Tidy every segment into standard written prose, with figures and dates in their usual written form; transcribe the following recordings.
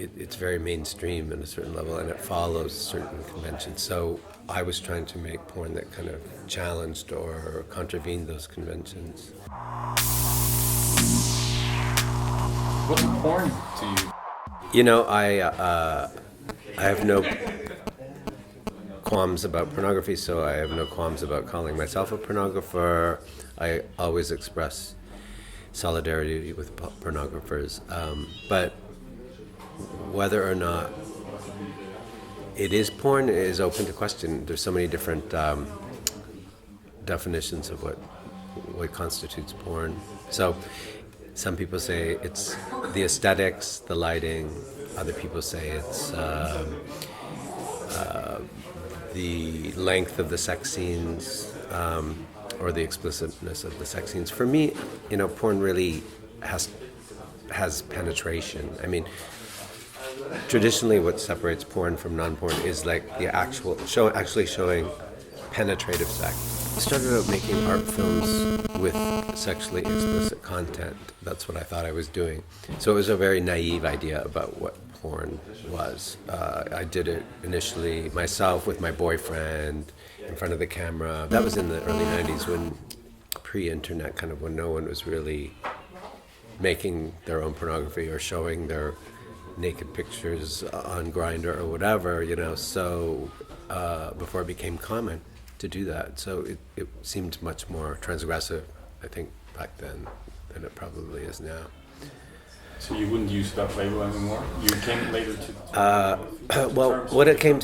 it's very mainstream in a certain level, and it follows certain conventions. So I was trying to make porn that kind of challenged or contravened those conventions. What's porn to you? You know, I have no qualms about pornography, so I have no qualms about calling myself a pornographer. I always express solidarity with pornographers, but whether or not it is porn is open to question. There's so many different definitions of what constitutes porn. So some people say it's the aesthetics, the lighting. Other people say it's the length of the sex scenes, or the explicitness of the sex scenes. For me, porn really has penetration. I mean, traditionally, what separates porn from non-porn is like the actually showing penetrative sex. I started out making art films with sexually explicit content. That's what I thought I was doing. So it was a very naive idea about what porn was. I did it initially myself with my boyfriend in front of the camera. That was in the early 90s, when pre-internet, kind of when no one was really making their own pornography or showing their naked pictures on Grindr or whatever, so before it became common to do that. So it seemed much more transgressive, I think, back then than it probably is now. So you wouldn't use that label anymore? You came later to well, what I came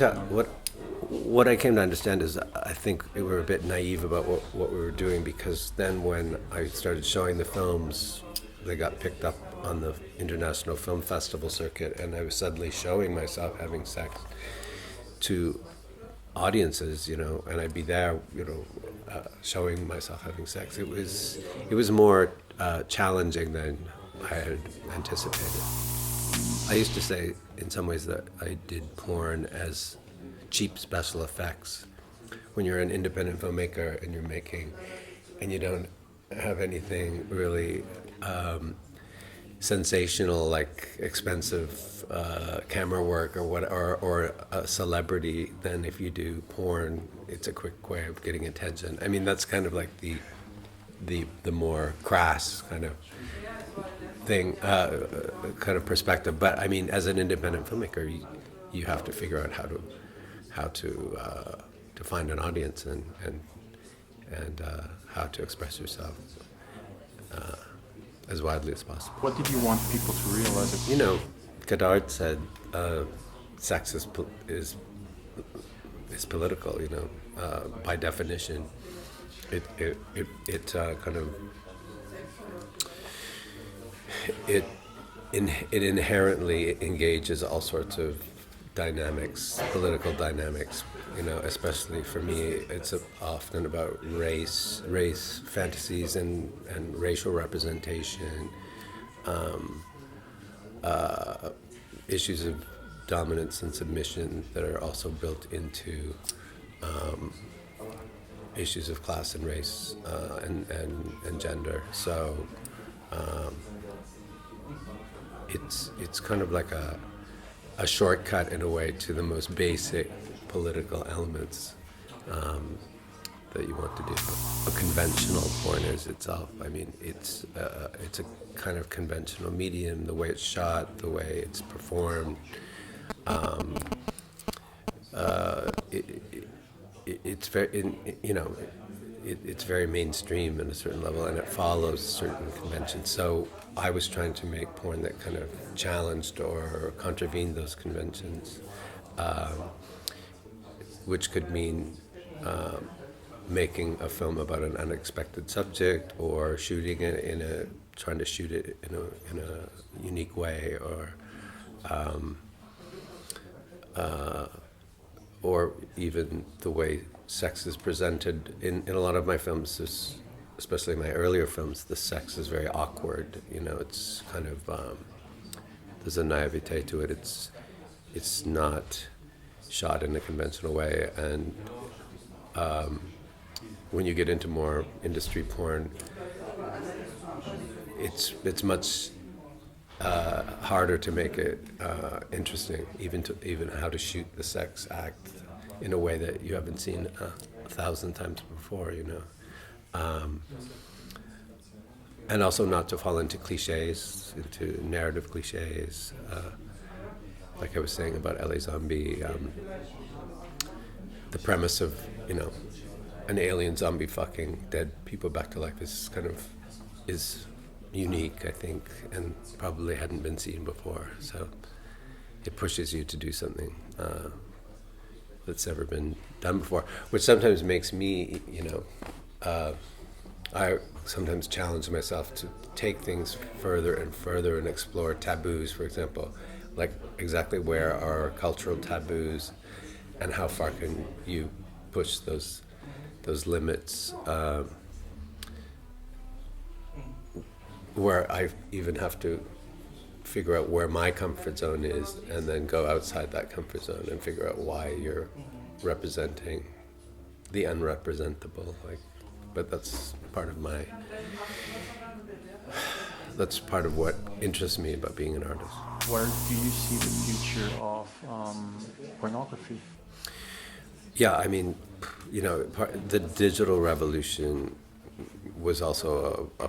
to understand is I think we were a bit naive about what we were doing, because then when I started showing the films, they got picked up on the International Film Festival circuit, and I was suddenly showing myself having sex to audiences, and I'd be there, showing myself having sex. It was more challenging than I had anticipated. I used to say, in some ways, that I did porn as cheap special effects. When you're an independent filmmaker and you're making, and you don't have anything really sensational, like expensive camera work or a celebrity, then if you do porn, it's a quick way of getting attention. I mean, that's kind of like the more crass kind of thing, kind of perspective. But I mean, as an independent filmmaker, you have to figure out how to find an audience and how to express yourself as widely as possible. What did you want people to realize? Godard said, sex is political. By definition, it kind of it inherently engages all sorts of dynamics, political dynamics. Especially for me, it's often about race fantasies and racial representation, issues of dominance and submission that are also built into issues of class and race and gender. So it's kind of like a shortcut in a way to the most basic political elements that you want to do. A conventional porn is itself. I mean, it's a kind of conventional medium, the way it's shot, the way it's performed. It's very, it's very mainstream in a certain level, and it follows certain conventions. So I was trying to make porn that kind of challenged or contravened those conventions, which could mean making a film about an unexpected subject, or shooting it trying to shoot it in a unique way, or even the way sex is presented in a lot of my films. Especially my earlier films, the sex is very awkward. It's kind of there's a naivete to it. It's not shot in a conventional way, and when you get into more industry porn, it's much harder to make it interesting, even how to shoot the sex act in a way that you haven't seen 1,000 times before, you know. And also not to fall into cliches, into narrative cliches. Like I was saying about LA Zombie, the premise of, you know, an alien zombie fucking dead people back to life is unique, I think, and probably hadn't been seen before. So it pushes you to do something that's never been done before, which sometimes makes me, you know, I sometimes challenge myself to take things further and further and explore taboos, for example, like exactly where are cultural taboos and how far can you push those limits, where I even have to figure out where my comfort zone is and then go outside that comfort zone and figure out why you're representing the unrepresentable. Like, but that's part of what interests me about being an artist. Where do you see the future of pornography? Yeah, I mean, you know, the digital revolution was also a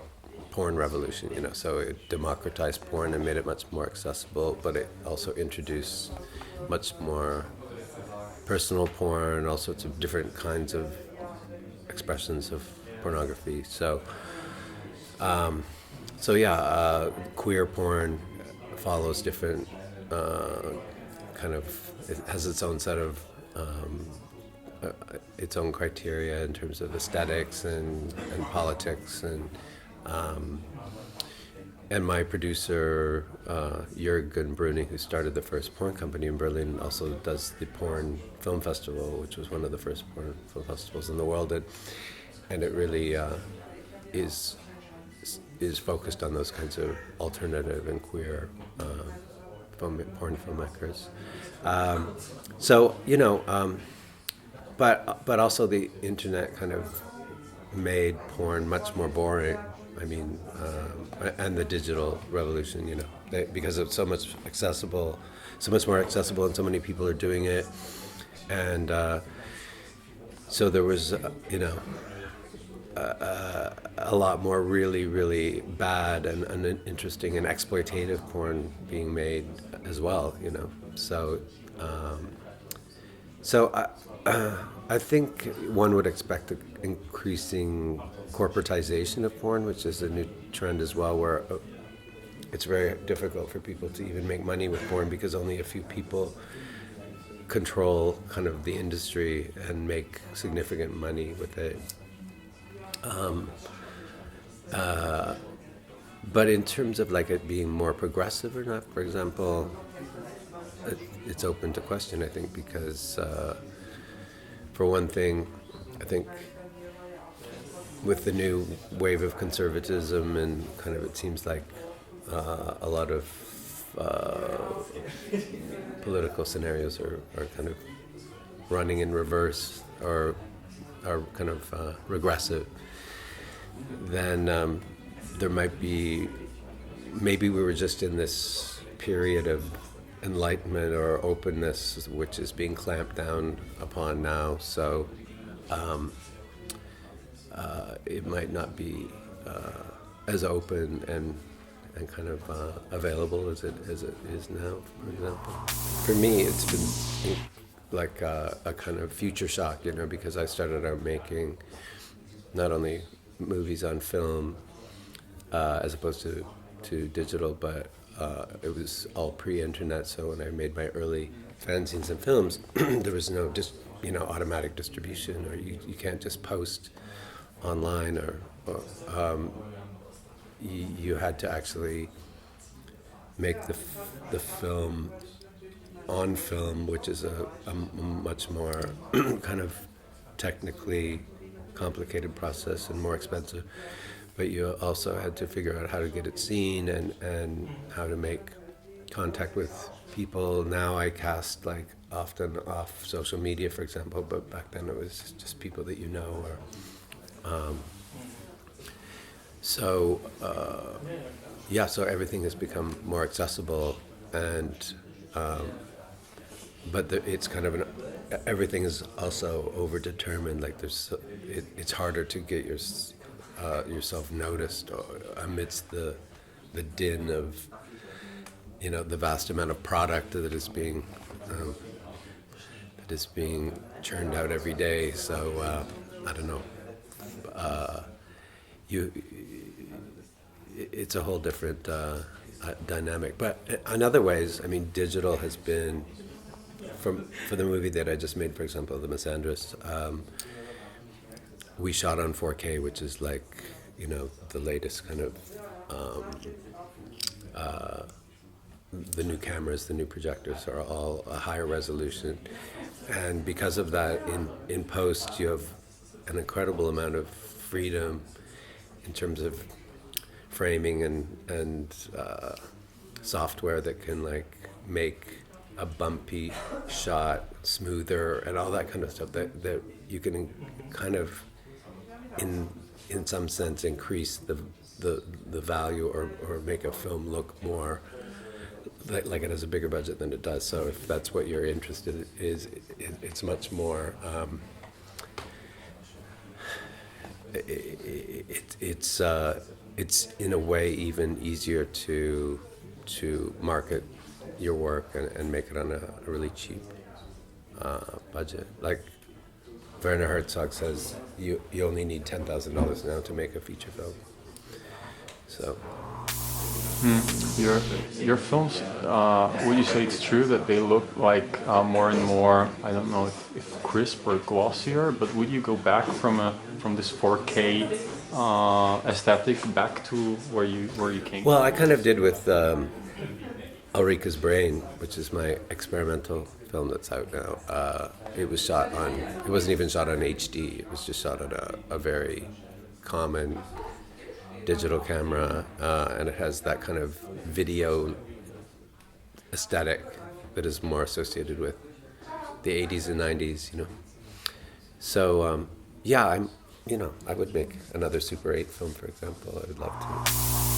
porn revolution, you know, so it democratized porn and made it much more accessible, but it also introduced much more personal porn, all sorts of different kinds of expressions of pornography. So queer porn follows different it has its own set of its own criteria in terms of aesthetics and politics, and my producer Jürgen Bruni, who started the first porn company in Berlin, also does the Porn Film Festival, which was one of the first porn film festivals in the world, and it really is focused on those kinds of alternative and queer porn filmmakers. So you know. But also the internet kind of made porn much more boring. I mean, and the digital revolution, you know, because it's so much more accessible, and so many people are doing it, and so there was, you know, a lot more really, really bad and uninteresting and exploitative porn being made as well, you know. So. I think one would expect an increasing corporatization of porn, which is a new trend as well, where it's very difficult for people to even make money with porn because only a few people control kind of the industry and make significant money with it. But in terms of like it being more progressive or not, for example, it's open to question, I think, because for one thing, I think with the new wave of conservatism and kind of it seems like a lot of political scenarios are kind of running in reverse or are kind of regressive, then there might be, maybe we were just in this period of enlightenment or openness, which is being clamped down upon now. So it might not be as open and kind of available as it is now, for example. For me, it's been like a kind of future shock, you know, because I started out making not only movies on film as opposed to digital, but it was all pre-internet. So when I made my early fanzines and films, there was no automatic distribution, or you can't just post online, or you had to actually make the film on film, which is a much more kind of technically complicated process and more expensive. But you also had to figure out how to get it seen and how to make contact with people. Now I cast like often off social media, for example, but back then it was just people that you know. yeah, so everything has become more accessible, and but it's kind of everything is also overdetermined. Like it's harder to get yourself noticed amidst the din of the vast amount of product that is being churned out every day. So I don't know. You it's a whole different dynamic. But in other ways, I mean, digital has been, for the movie that I just made, for example, The Misandrist, we shot on 4K, which is like, the latest kind of, the new cameras, the new projectors are all a higher resolution. And because of that, in post, you have an incredible amount of freedom in terms of framing and software that can make a bumpy shot smoother and all that kind of stuff that you can kind of in some sense increase the value or make a film look more like it has a bigger budget than it does. So if that's what you're interested in, it's much more it's in a way even easier to market your work and make it on a really cheap budget. Like Werner Herzog says, you only need $10,000 now to make a feature film. So your films, would you say it's true that they look like more and more, I don't know if crisp or glossier, but would you go back from this 4K aesthetic back to where you came Well, I kind of did with Ulrika's Brain, which is my experimental film that's out now. It wasn't even shot on HD, it was just shot on a very common digital camera, and it has that kind of video aesthetic that is more associated with the 80s and 90s, So, yeah, I would make another Super 8 film, for example. I would love to.